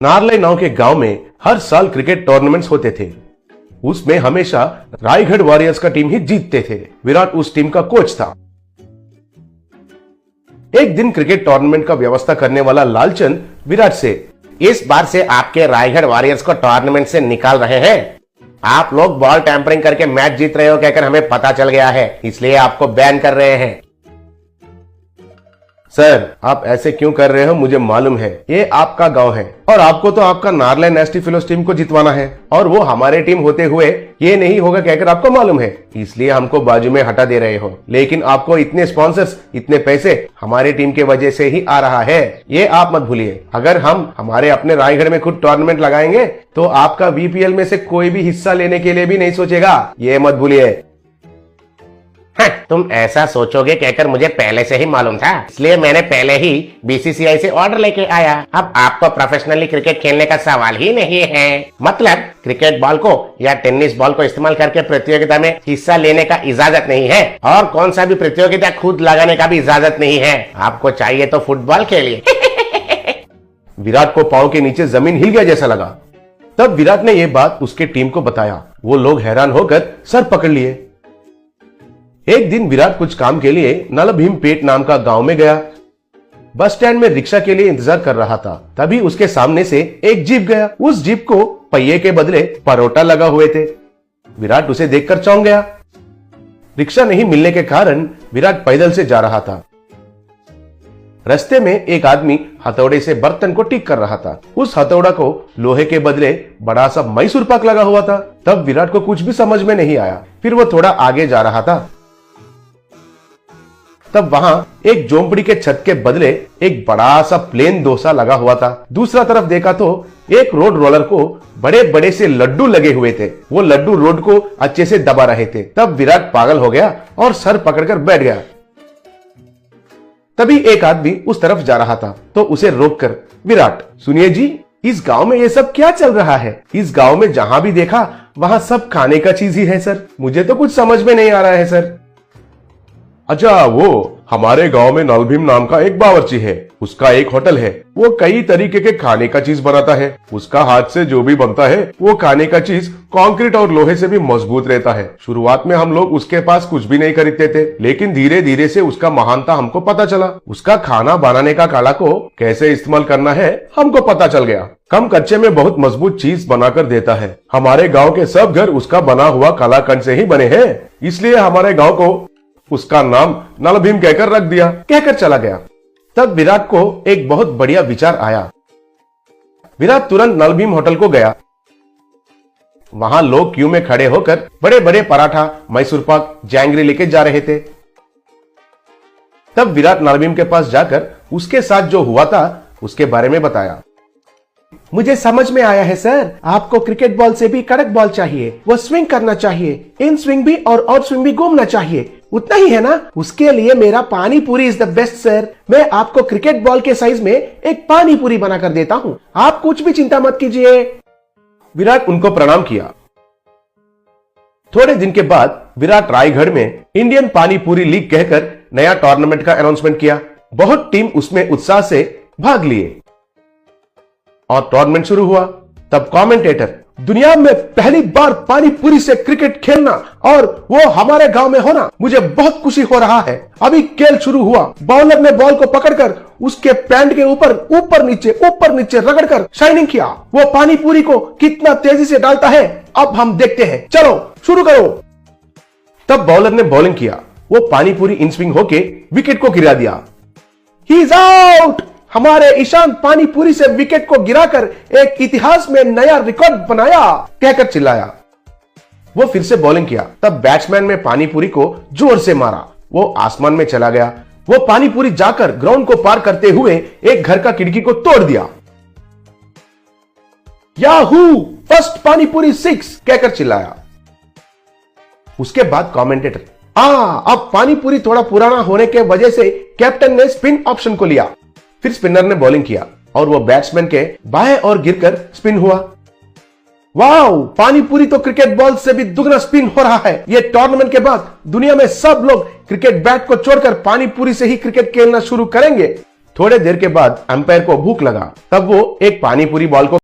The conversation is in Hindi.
नारले नाव के गांव में हर साल क्रिकेट टूर्नामेंट्स होते थे। उसमें हमेशा रायगढ़ वॉरियर्स का टीम ही जीतते थे। विराट उस टीम का कोच था। एक दिन क्रिकेट टूर्नामेंट का व्यवस्था करने वाला लालचंद विराट से, इस बार से आपके रायगढ़ वॉरियर्स को टूर्नामेंट से निकाल रहे हैं। आप लोग बॉल टैंपरिंग करके मैच जीत रहे हो कहकर हमें पता चल गया है, इसलिए आपको बैन कर रहे हैं। सर आप ऐसे क्यों कर रहे हो? मुझे मालूम है ये आपका गांव है और आपको तो आपका नारले नेस्टी फिलोस टीम को जितवाना है और वो हमारे टीम होते हुए ये नहीं होगा कहकर आपको मालूम है, इसलिए हमको बाजू में हटा दे रहे हो। लेकिन आपको इतने स्पॉन्सर्स, इतने पैसे हमारी टीम के वजह से ही आ रहा है, ये आप मत भूलिए। अगर हम हमारे अपने रायगढ़ में खुद टूर्नामेंट लगाएंगे तो आपका वीपीएल में से कोई भी हिस्सा लेने के लिए भी नहीं सोचेगा, ये मत भूलिए। तुम ऐसा सोचोगे कहकर मुझे पहले से ही मालूम था, इसलिए मैंने पहले ही बीसीसीआई से ऑर्डर लेके आया। अब आपको प्रोफेशनली क्रिकेट खेलने का सवाल ही नहीं है। मतलब क्रिकेट बॉल को या टेनिस बॉल को इस्तेमाल करके प्रतियोगिता में हिस्सा लेने का इजाजत नहीं है और कौन सा भी प्रतियोगिता खुद लगाने का भी इजाजत नहीं है। आपको चाहिए तो फुटबॉल खेलिए। विराट को पांव के नीचे जमीन हिल गया जैसा लगा। तब विराट ने यह बात उसके टीम को बताया। वो लोग हैरान होकर सर पकड़ लिए। एक दिन विराट कुछ काम के लिए नलभीमपेट नाम का गांव में गया। बस स्टैंड में रिक्शा के लिए इंतजार कर रहा था। तभी उसके सामने से एक जीप गया। उस जीप को पहिए के बदले परोटा लगा हुए थे। विराट उसे देखकर चौंक गया। रिक्शा नहीं मिलने के कारण विराट पैदल से जा रहा था। रास्ते में एक आदमी हथौड़े से बर्तन को ठीक कर रहा था। उस हथौड़ा को लोहे के बदले बड़ा सा मैसूर पाक लगा हुआ था। तब विराट को कुछ भी समझ में नहीं आया। फिर वो थोड़ा आगे जा रहा था। तब वहां एक झोंपड़ी के छत के बदले एक बड़ा सा प्लेन डोसा लगा हुआ था। दूसरा तरफ देखा तो एक रोड रोलर को बड़े बड़े से लड्डू लगे हुए थे। वो लड्डू रोड को अच्छे से दबा रहे थे। तब विराट पागल हो गया और सर पकड़कर बैठ गया। तभी एक आदमी उस तरफ जा रहा था तो उसे रोककर, विराट सुनिए जी, इस गांव में ये सब क्या चल रहा है? इस गांव में जहां भी देखा वहां सब खाने का चीज ही है सर। मुझे तो कुछ समझ में नहीं आ रहा है सर। अच्छा, वो हमारे गांव में नलभीम नाम का एक बावर्ची है। उसका एक होटल है। वो कई तरीके के खाने का चीज बनाता है। उसका हाथ से जो भी बनता है वो खाने का चीज कंक्रीट और लोहे से भी मजबूत रहता है। शुरुआत में हम लोग उसके पास कुछ भी नहीं खरीदते थे, लेकिन धीरे धीरे से उसका महानता हमको पता चला। उसका खाना बनाने का कला को कैसे इस्तेमाल करना है हमको पता चल गया। कम कच्चे में बहुत मजबूत चीज बनाकर देता है। हमारे गाँव के सब घर उसका बना हुआ कलाकंड से ही बने हैं, इसलिए हमारे गाँव को उसका नाम नलभीम कहकर रख दिया। कहकर चला गया। तब विराट को एक बहुत बढ़िया विचार आया। विराट तुरंत नलभीम होटल को गया। वहां लोग क्यू में खड़े होकर बड़े बड़े पराठा, मैसूर पाक, जैंगरी लेके जा रहे थे। तब विराट नलभीम के पास जाकर उसके साथ जो हुआ था उसके बारे में बताया। मुझे समझ में आया है सर, आपको क्रिकेट बॉल से भी कड़क बॉल चाहिए। वो स्विंग करना चाहिए, इन स्विंग भी और आउट स्विंग भी घूमना चाहिए, उतना ही है ना? उसके लिए मेरा पानी पूरी इज द बेस्ट सर। मैं आपको क्रिकेट बॉल के साइज में एक पानी पूरी बनाकर देता हूँ, आप कुछ भी चिंता मत कीजिए। विराट उनको प्रणाम किया। थोड़े दिन के बाद विराट रायगढ़ में इंडियन पानी पूरी लीग कहकर नया टूर्नामेंट का अनाउंसमेंट किया। बहुत टीम उसमें उत्साह से भाग लिए और टूर्नामेंट शुरू हुआ। तब कमेंटेटर, दुनिया में पहली बार पानी पूरी से क्रिकेट खेलना और वो हमारे गांव में होना, मुझे बहुत खुशी हो रहा है। अभी खेल शुरू हुआ। बॉलर ने बॉल को पकड़कर उसके पैंट के ऊपर नीचे रगड़कर शाइनिंग किया। वो पानी पूरी को कितना तेजी से डालता है अब हम देखते हैं। चलो शुरू करो। तब बॉलर ने बॉलिंग किया। वो पानी पूरी इन स्विंग होके विकेट को गिरा दिया। He is out. हमारे ईशान पानीपुरी से विकेट को गिराकर एक इतिहास में नया रिकॉर्ड बनाया, कहकर चिल्लाया। वो फिर से बॉलिंग किया। तब बैट्समैन ने पानीपुरी को जोर से मारा। वो आसमान में चला गया। वो पानीपुरी जाकर ग्राउंड को पार करते हुए एक घर का खिड़की को तोड़ दिया। याहू, फर्स्ट पानीपुरी 6, कहकर चिल्लाया। उसके बाद कमेंटेटर, अब पानीपुरी थोड़ा पुराना होने के वजह से कैप्टन ने स्पिन ऑप्शन को लिया। फिर स्पिनर ने बॉलिंग किया और वो बैट्समैन के बाएं ओर गिरकर स्पिन हुआ। वाओ, पानीपुरी तो क्रिकेट बॉल से भी दुगना स्पिन हो रहा है। ये टूर्नामेंट के बाद दुनिया में सब लोग क्रिकेट बैट को छोड़कर पानीपुरी से ही क्रिकेट खेलना शुरू करेंगे। थोड़े देर के बाद अंपायर को भूख लगा, तब वो एक पानी पूरी बॉल को